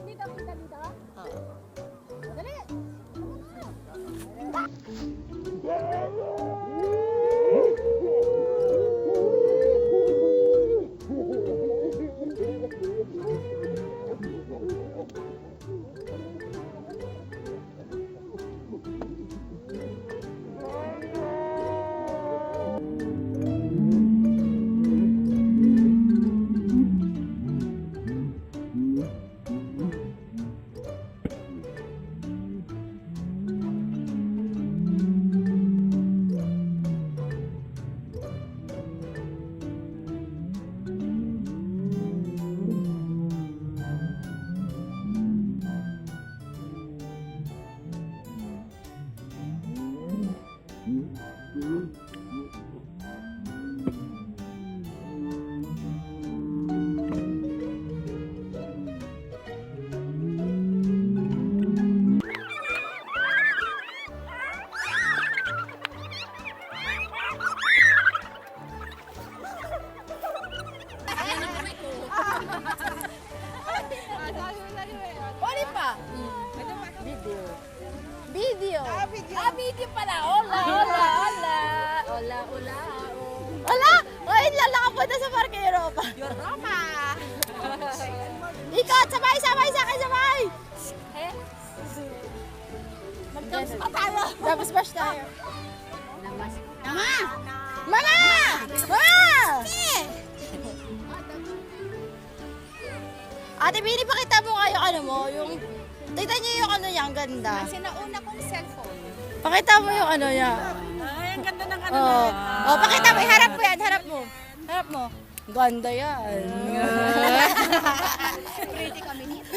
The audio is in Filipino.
Dito, kita dito. Dali. Oli pa. Video. Video. Video pala. Hola. Hola. Oy, lalakan sa Parque Europa. Europa. Ikot, sabay sa akin, sabay. Mag-jumps pa tayo. Jumps bash tayo. Mama! Ate Bini, pakita mo nga yung ano mo, yung... Tignan niyo yung ano niya, ang ganda. Kasi nauna kong cellphone. Pakita mo yung ano niya. Ay, ang ganda ng ano Oh. na. Oh, pakita mo, harap mo yan, harap mo. Harap mo. Ganda yan. Pretty kami nito.